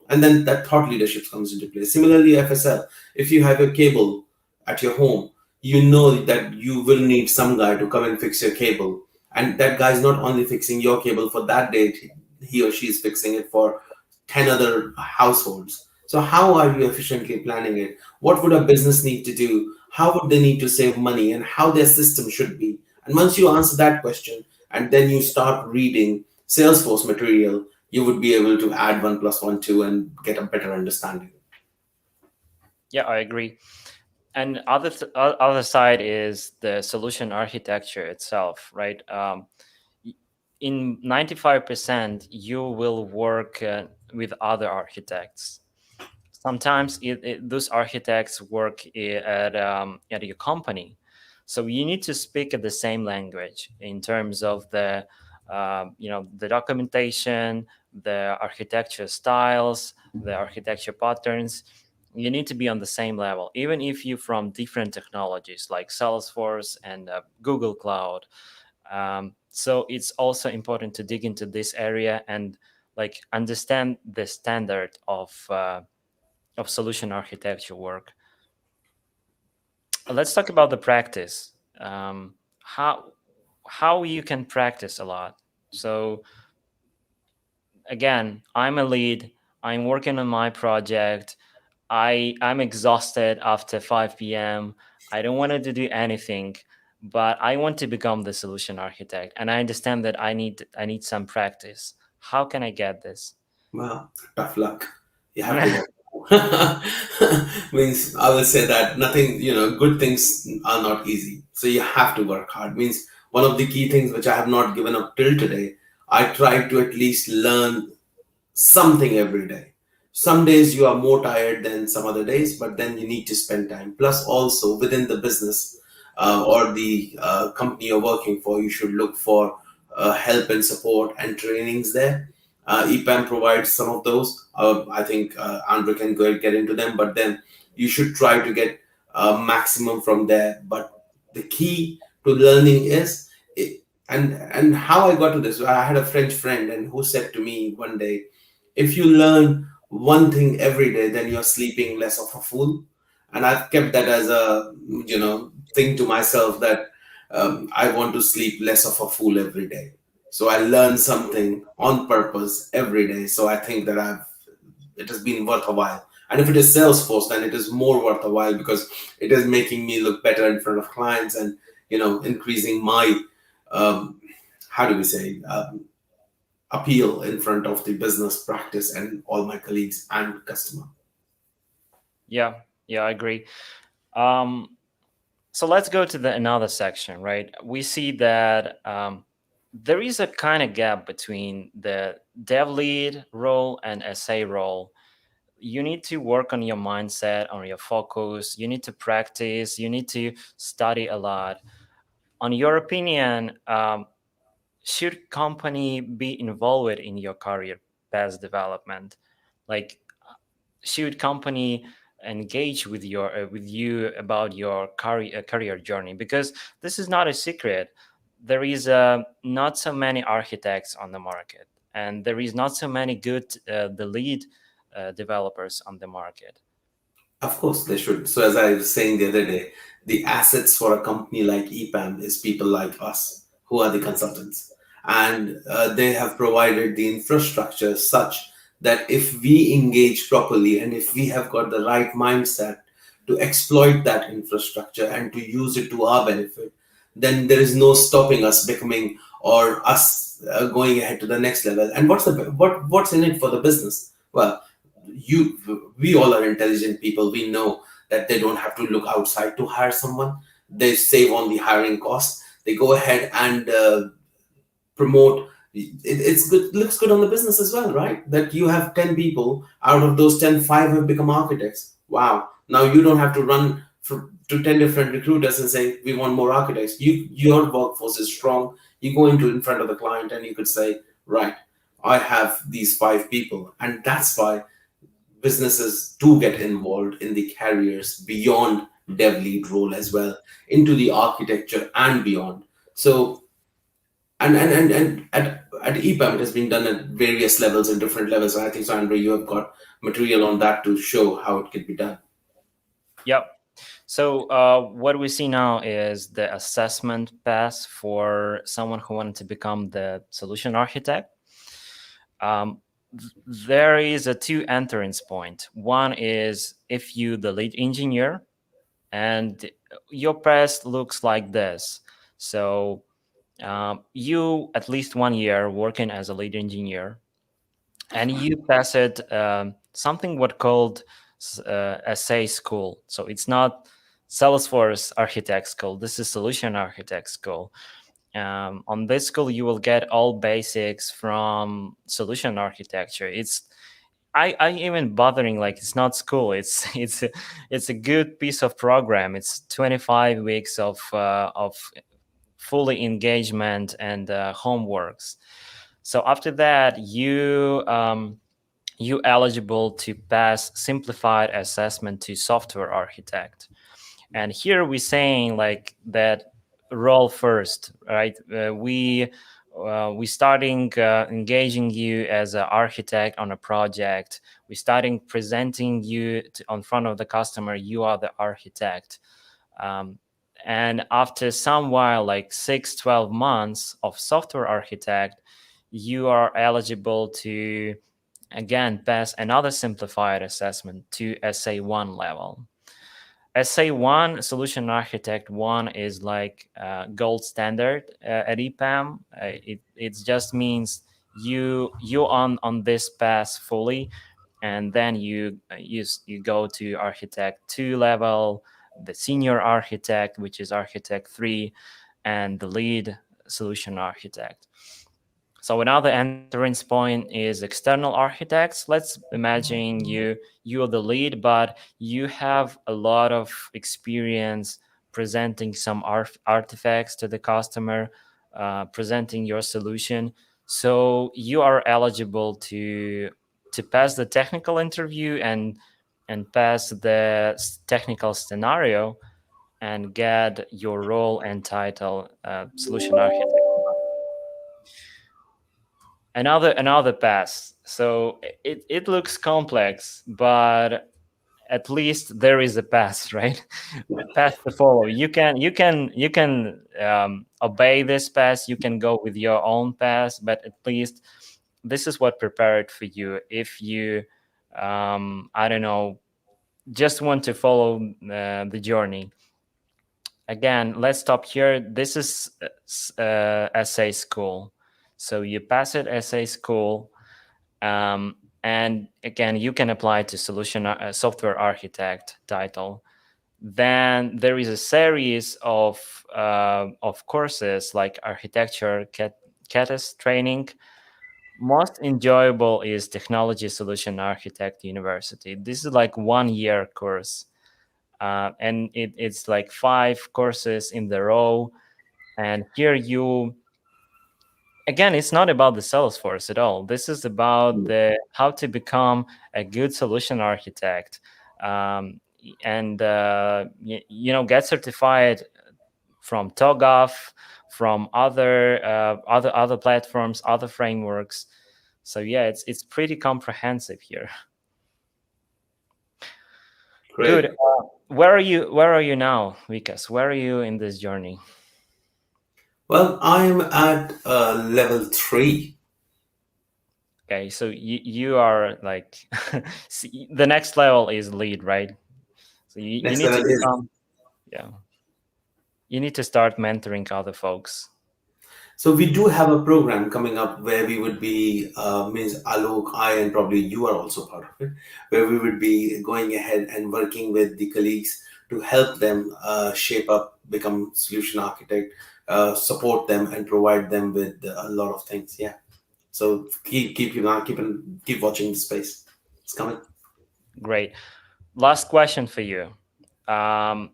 And then that thought leadership comes into play. Similarly, FSL, if you have a cable at your home, you know that you will need some guy to come and fix your cable, and that guy is not only fixing your cable for that date, he or she is fixing it for 10 other households. So how are you efficiently planning it? What would a business need to do? How would they need to save money, and how their system should be? And once you answer that question, and then you start reading Salesforce material, you would be able to add one plus one, two, and get a better understanding. Yeah, I agree. And other side is the solution architecture itself, right? In 95% you will work with other architects. Sometimes those architects work at your company, so you need to speak at the same language in terms of the documentation, the architecture styles, the architecture patterns. You need to be on the same level, even if you're from different technologies like Salesforce and Google Cloud. So it's also important to dig into this area and like understand the standard of solution architecture work. Let's talk about the practice. How you can practice a lot. So again, I'm a lead. I'm working on my project. I'm exhausted after 5 p.m. I don't want to do anything, but I want to become the solution architect, and I understand that I need some practice. How can I get this? Well, tough luck. You have to work. Means I will say that nothing, good things are not easy. So you have to work hard. Means one of the key things which I have not given up till today, I try to at least learn something every day. Some days you are more tired than some other days, but then you need to spend time. Plus, also within the business or the company you're working for, you should look for help and support and trainings there. EPAM provides some of those. I think Andrew can get into them, but then you should try to get maximum from there. But the key to learning is, and how I got to this. I had a French friend and who said to me one day, if you learn one thing every day, then you're sleeping less of a fool. And I've kept that as a thing to myself, that I want to sleep less of a fool every day. So I learn something on purpose every day. So I think that it has been worth a while. And if it is Salesforce, then it is more worth a while, because it is making me look better in front of clients, and increasing my um, how do we say, appeal in front of the business practice and all my colleagues and customer. Yeah, yeah, I agree. Um, so let's go to the another section, right? We see that there is a kind of gap between the dev lead role and SA role. You need to work on your mindset, on your focus. You need to practice. You need to study a lot. On your opinion, should company be involved in your career path development? Like, should company engage with you about your career journey? Because this is not a secret. There is not so many architects on the market, and there is not so many good the lead developers on the market. Of course, they should. So, as I was saying the other day, the assets for a company like EPAM is people like us, who are the consultants. And they have provided the infrastructure such that if we engage properly and if we have got the right mindset to exploit that infrastructure and to use it to our benefit, then there is no stopping us becoming, or us going ahead to the next level. And what's in it for the business? Well, we all are intelligent people. We know that they don't have to look outside to hire someone. They save on the hiring cost. They go ahead and promote. It's good, looks good on the business as well, right? That you have 10 people, out of those 10, 5 have become architects. Wow, now you don't have to run to 10 different recruiters and say we want more architects. Your workforce is strong. You go into in front of the client and you could say, right, I have these 5 people. And that's why businesses do get involved in the careers beyond dev lead role as well, into the architecture and beyond. So, and at EPAM it has been done at various levels and different levels. And I think, so Andrew, you have got material on that to show how it can be done. Yep. So what we see now is the assessment path for someone who wanted to become the solution architect. Um, there is a two entrance point. One is if you the lead engineer, and your path looks like this. So you at least 1 year working as a lead engineer, and you pass it something what called SA school. So it's not Salesforce Architect School. This is Solution Architect School. On this school, you will get all basics from solution architecture. I even bothering like it's not school. It's a good piece of program. It's 25 weeks of fully engagement and homeworks. So after that, you eligible to pass simplified assessment to software architect. And here we're saying like that role first, right? We starting engaging you as an architect on a project. We starting presenting you on front of the customer. You are the architect. um, and after some while, like 6-12 months of software architect, you are eligible to again pass another simplified assessment to SA1 level. SA1 Solution Architect 1 is like gold standard at EPAM. It just means you on this path fully, and then you go to Architect 2 level, the Senior Architect, which is Architect 3, and the Lead Solution Architect. So another entrance point is external architects. Let's imagine you're the lead, but you have a lot of experience presenting some artifacts to the customer, presenting your solution. So you are eligible to pass the technical interview and pass the technical scenario and get your role and title, solution architect. Another pass. So it looks complex, but at least there is a path, right? Path to follow. You can obey this path. You can go with your own path, but at least this is what prepared for you. If you, I don't know, just want to follow the journey. Again, let's stop here. This is SA school, so you pass it SA school. And again, you can apply to solution software architect title. Then there is a series of courses like architecture, CATIS training. Most enjoyable is technology solution architect university. This is like 1 year course, and it's like 5 courses in the row. And here you, again, it's not about the Salesforce at all. This is about the how to become a good solution architect, and get certified from TOGAF, from other platforms, other frameworks. So yeah, it's pretty comprehensive here. Good. Great. Where are you now, Vikas? Where are you in this journey? Well, I'm at level 3. Okay, so you are like see, the next level is lead, right? So you Next need level to is. become, yeah, you need to start mentoring other folks. So we do have a program coming up where we would be, means Alok, I, and probably you are also part of it, where we would be going ahead and working with the colleagues to help them shape up, become solution architect, support them, and provide them with a lot of things. Yeah. So keep watching the space. It's coming. Great. Last question for you. Um,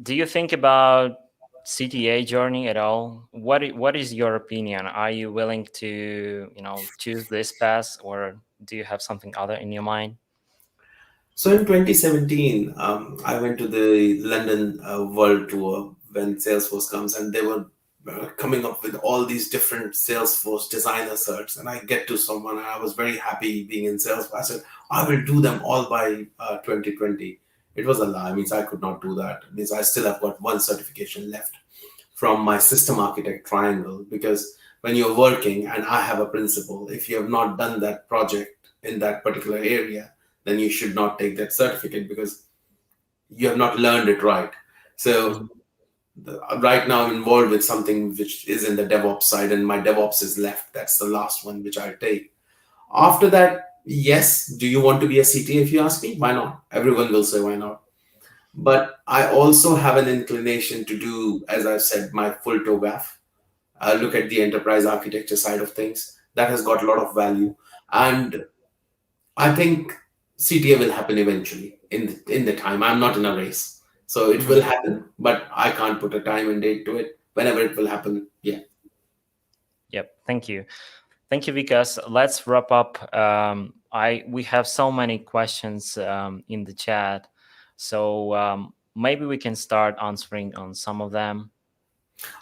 do you think about CTA journey at all? What is your opinion? Are you willing to choose this path, or do you have something other in your mind? So in 2017, I went to the London World Tour when Salesforce comes, and they were coming up with all these different Salesforce designer certs. And I get to someone, and I was very happy being in Salesforce. I said, I will do them all by 2020. It was a lie. It means I could not do that. It means I still have got one certification left from my system architect triangle, because when you're working, and I have a principle, if you have not done that project in that particular area, then you should not take that certificate because you have not learned it right. So Mhm. right now I'm involved with something which is in the DevOps side, and my DevOps is left. That's the last one which I take. After that, yes, do you want to be a CTA? If you ask me, why not? Everyone will say why not. But I also have an inclination to do, as I've said, my full TOGAF. Look at the enterprise architecture side of things. That has got a lot of value. And I think CTA will happen eventually in the time. I'm not in a race, so it will Mhm. happen, but I can't put a time and date to it. Whenever it will happen, yeah. Yep. Thank you. Thank you, Vikas. Let's wrap up. We have so many questions in the chat, so maybe we can start answering on some of them.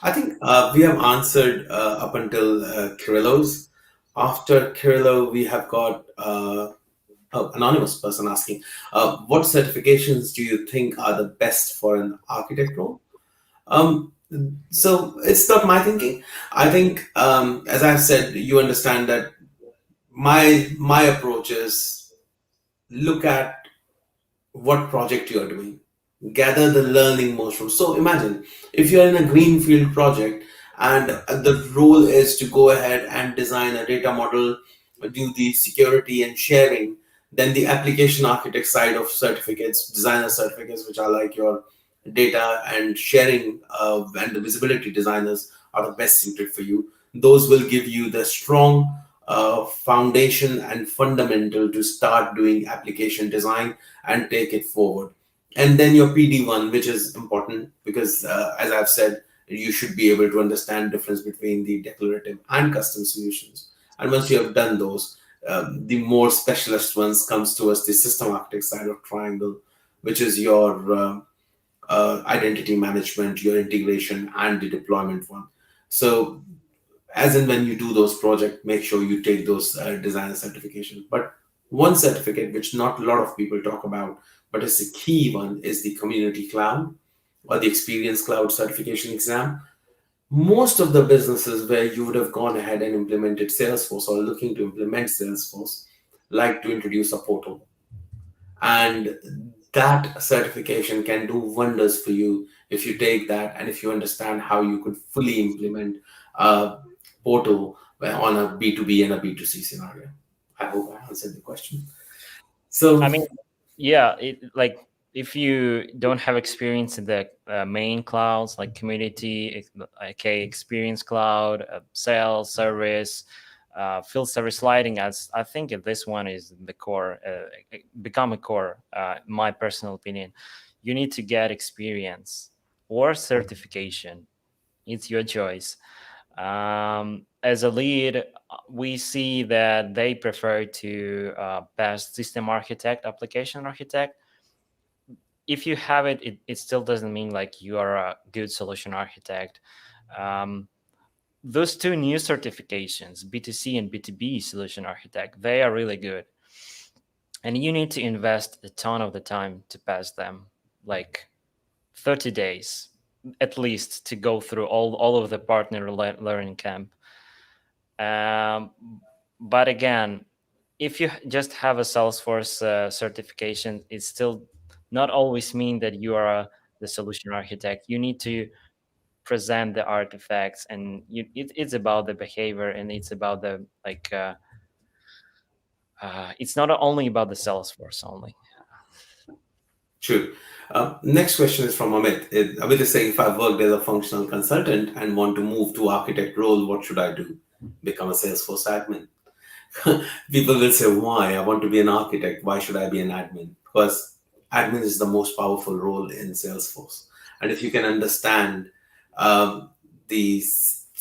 I think we have answered up until Kirillo's. After Kirillo, we have got anonymous person asking, what certifications do you think are the best for an architect role? Um, so it's not my thinking. I think, as I've said, you understand that my approach is look at what project you are doing, gather the learning most from. So imagine if you're in a greenfield project, and the role is to go ahead and design a data model, do the security and sharing, then the application architect side of certificates, designer certificates, which are like your data and sharing and the visibility designers, are the best suited for you. Those will give you the strong foundation and fundamental to start doing application design and take it forward. And then your PD1, which is important because, as I've said, You should be able to understand difference between the declarative and custom solutions. And once you have done those, the more specialist ones comes to us the system architect side of triangle, which is your identity management, your integration, and the deployment one. So as and when you do those projects, make sure you take those designer certifications. But one certificate which not a lot of people talk about, but is a key one, is the Community Cloud or the Experience Cloud certification exam. Most of the businesses where you would have gone ahead and implemented Salesforce or looking to implement Salesforce like to introduce a portal, and that certification can do wonders for you if you take that and if you understand how you could fully implement a portal on a B2B and a B2C scenario. I hope I answered the question. I So, mean, yeah, like if you don't have experience in the main clouds like community, okay, experience cloud, sales, service, field service lighting, as I think this one is the core, become a core, my personal opinion. You need to get experience or certification. It's your choice. As a lead, we see that they prefer to pass system architect, application architect. If you have it, it still doesn't mean like you are a good solution architect. Um, those two new certifications, B2C and B2B solution architect, they are really good. And you need to invest a ton of the time to pass them, like 30 days at least, to go through all of the partner learning camp. Um, but again, if you just have a Salesforce certification, it still not always mean that you are the solution architect. You need to present the artifacts, and it's about the behavior, and it's about the like. It's not only about the Salesforce only. true. Next question is from Amit. Amit is saying, if I've worked as a functional consultant and want to move to architect role, what should I do? Become a Salesforce admin. People will say, why? I want to be an architect. Why should I be an admin? Because admin is the most powerful role in Salesforce. And if you can understand the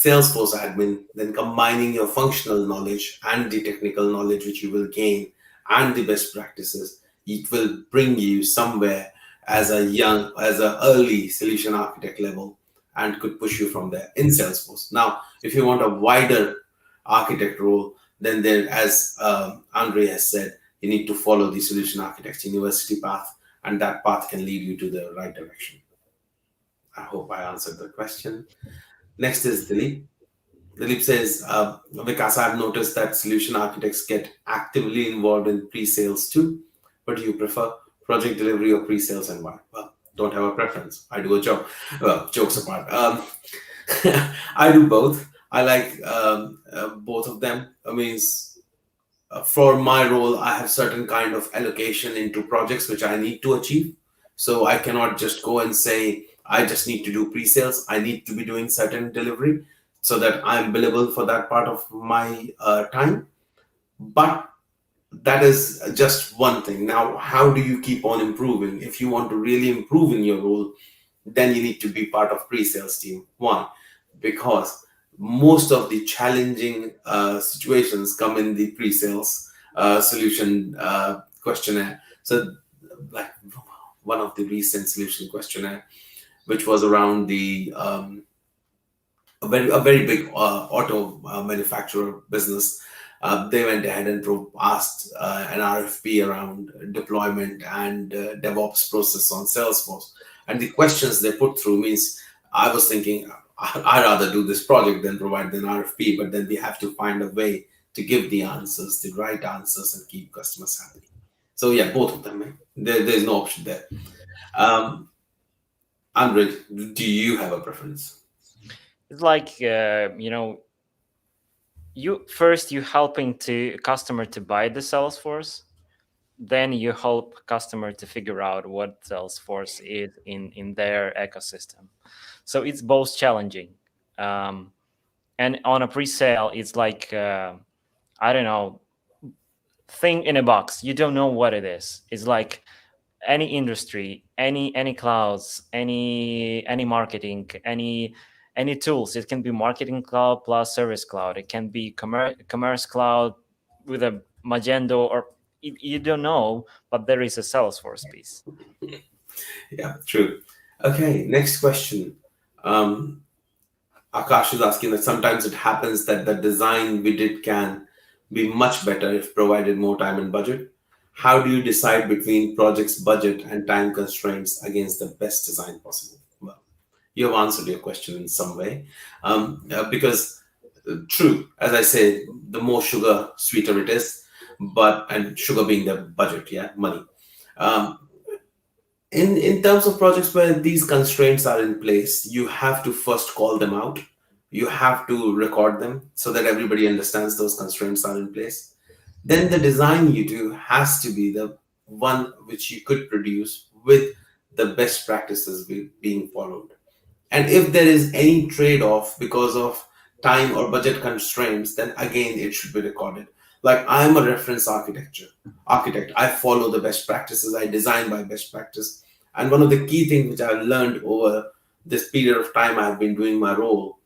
Salesforce admin, then combining your functional knowledge and the technical knowledge which you will gain and the best practices, it will bring you somewhere as a early solution architect level and could push you from there in Salesforce. Now, if you want a wider architect role, then there, as Andriy has said, you need to follow the solution architects university path, and that path can lead you to the right direction. I hope I answered the question. Next is Dilip. Dilip says, Vikas, I've noticed that solution architects get actively involved in pre-sales too. What do you prefer, project delivery or pre-sales, and why? Well, don't have a preference. I do a job. Well, jokes apart. I do both. I like both of them. I mean, for my role, I have certain kind of allocation into projects which I need to achieve. So I cannot just go and say, I just need to do pre-sales. I need to be doing certain delivery so that I'm billable for that part of my time. But that is just one thing. Now, how do you keep on improving? If you want to really improve in your role, then you need to be part of pre-sales team. Why? Because most of the challenging situations come in the pre-sales solution questionnaire. So, like one of the recent solution questionnaire, which was around the a very big auto manufacturer business. They went ahead and asked an RFP around deployment and DevOps process on Salesforce. And the questions they put through means I was thinking I'd rather do this project than provide an RFP, but then we have to find a way to give the answers, the right answers, and keep customers happy. So yeah, both of them. There's no option there. Um, Andrej, do you have a preference? It's like you helping to customer to buy the Salesforce, then you help customer to figure out what Salesforce is in their ecosystem. So it's both challenging. Um, and on a pre-sale, it's like I don't know, thing in a box. You don't know what it is. It's like any industry, any clouds, any marketing, any any tools. It can be Marketing Cloud plus Service Cloud. It can be Commerce Cloud with a Magento, or you don't know, but there is a Salesforce piece. Yeah, true. Okay, next question. Um, Akash is asking that sometimes it happens that the design we did can be much better if provided more time and budget. How do you decide between project's budget and time constraints against the best design possible? Well, you have answered your question in some way. Because true, as I say, the more sugar, sweeter it is, but and sugar being the budget, yeah, money. Um, in terms of projects where these constraints are in place, you have to first call them out. You have to record them so that everybody understands those constraints are in place. Then the design you do has to be the one which you could produce with the best practices being followed. And if there is any trade off because of time or budget constraints, then again it should be recorded. Like, I'm a reference architect. I follow the best practices, I design by best practice. And one of the key things which I've learned over this period of time I've been doing my role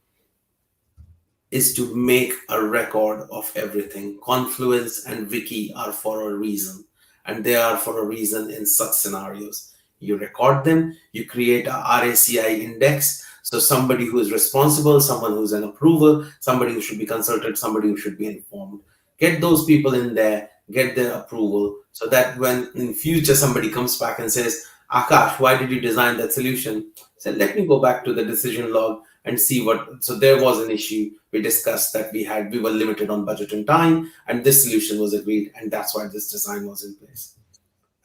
is to make a record of everything. Confluence and Wiki are for a reason, and they are for a reason in such scenarios. You record them, you create a RACI index. So somebody who is responsible, someone who's an approver, somebody who should be consulted, somebody who should be informed. Get those people in there, get their approval, so that when in future somebody comes back and says, Akash, why did you design that solution? So let me go back to the decision log and see what. So there was an issue we discussed that we were limited on budget and time, and this solution was agreed, and that's why this design was in place.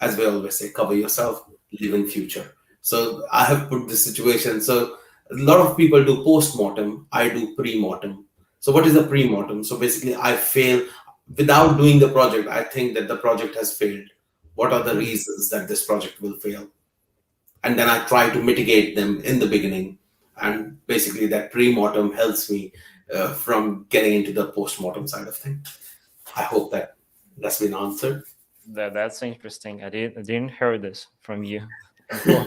As we always say, cover yourself, live in future. So I have put this situation. So a lot of people do post-mortem, I do pre-mortem. So what is a pre-mortem? So basically I fail without doing the project. I think that the project has failed. What are the reasons that this project will fail? And then I try to mitigate them in the beginning. And basically, that pre-mortem helps me from getting into the post-mortem side of things. I hope that that's been answered. That's interesting. I didn't hear this from you before.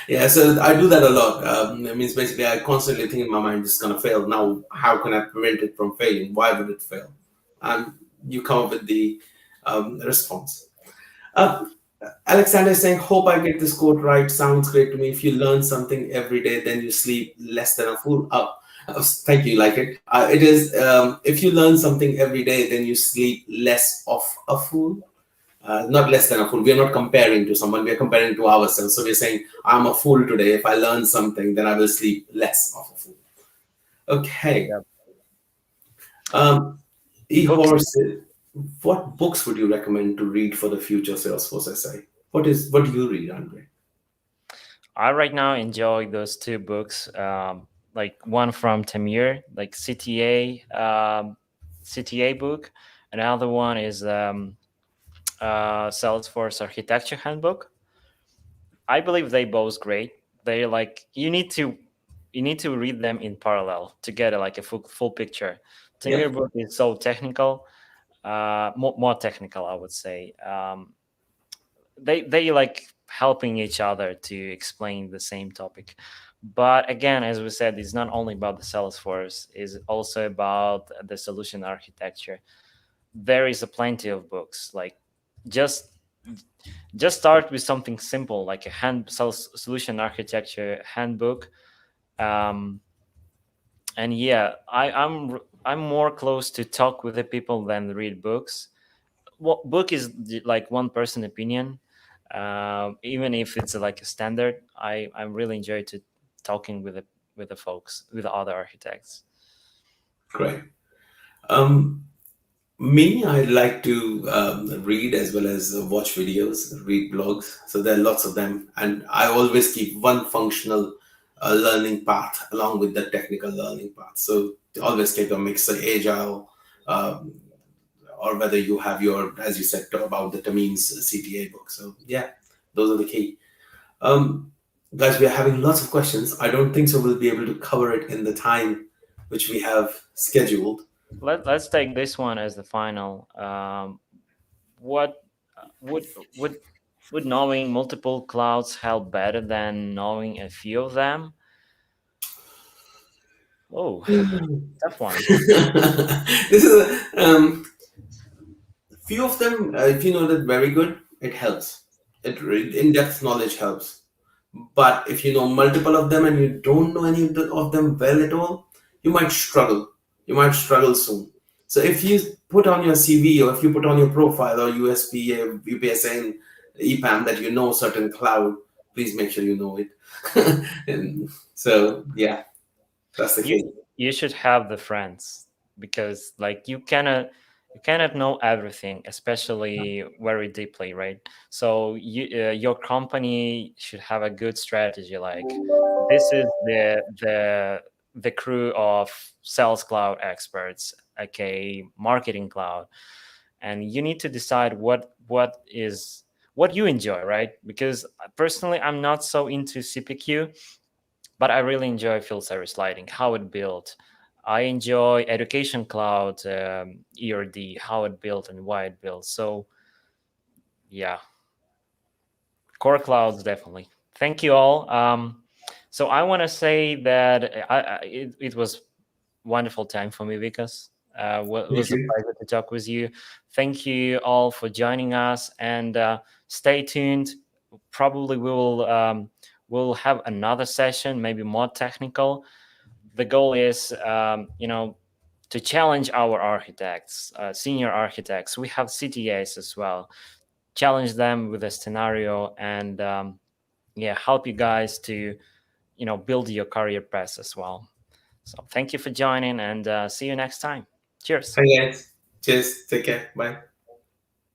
Yeah, so I do that a lot. It means basically I constantly think in my mind, this is going to fail. Now, how can I prevent it from failing? Why would it fail? And you come up with the response. Uh, Alexander is saying, hope I get this quote right. Sounds great to me. If you learn something every day, then you sleep less than a fool. Thank you, like it. It is, if you learn something every day, then you sleep less of a fool. Not less than a fool. We are not comparing to someone, we are comparing to ourselves. So we're saying, I'm a fool today. If I learn something, then I will sleep less of a fool. Okay. Yeah. Um, Books. E-Horse, what books would you recommend to read for the future Salesforce SA? What do you read, Andre? I right now enjoy those two books. Like one from Tamir, like CTA book. Another one is Salesforce Architecture Handbook. I believe they both great. They like you need to read them in parallel to get like a full picture. Yeah, Tamir book is so technical, more technical, I would say. They like helping each other to explain the same topic. But again, as we said, it's not only about the Salesforce, it's also about the solution architecture. There is a plenty of books. Like just just start with something simple like a solution architecture handbook. um, and yeah, I'm more close to talk with the people than read books. What book is like one person opinion. Even if it's like a standard, I really enjoy to talking with the folks, with the other architects. great. Um, Me, I like to read as well as watch videos, read blogs. So there are lots of them, and I always keep one functional learning path along with the technical learning path. So always keep a mix of agile, um, or whether you have your, as you said, about the Tamim's CTA book. So yeah, those are the key. Um, Guys, we are having lots of questions. I don't think so we'll be able to cover it in the time which we have scheduled. Let's take this one as the final. What would would would knowing multiple clouds help better than knowing a few of them? Oh, tough one. This is few of them. If you know that very good, it helps. In-depth knowledge helps. But if you know multiple of them and you don't know any of them well at all, you might struggle. You might struggle soon. So if you put on your CV or if you put on your profile or USP, UPSN, EPAM that you know certain cloud, please make sure you know it. And so yeah, that's the you case. you should have the friends, because like you cannot know everything, especially very deeply, right? So your company should have a good strategy, like this is the crew of sales cloud experts, aka marketing cloud, and you need to decide what you enjoy, right? Because personally I'm not so into CPQ, but I really enjoy field service lighting, how it built. I enjoy Education Cloud, ERD, how it built and why it built. So yeah, core clouds definitely. Thank you all. So I want to say that it was wonderful time for me, Vikas. It Thank was a you. pleasure to talk with you. Thank you all for joining us, and stay tuned. Probably we'll have another session, maybe more technical. The goal is, to challenge our architects, senior architects. We have CTAs as well. Challenge them with a scenario, and yeah, help you guys to build your career path as well. So thank you for joining, and see you next time. Cheers. Hi guys. Cheers. Take care. Bye.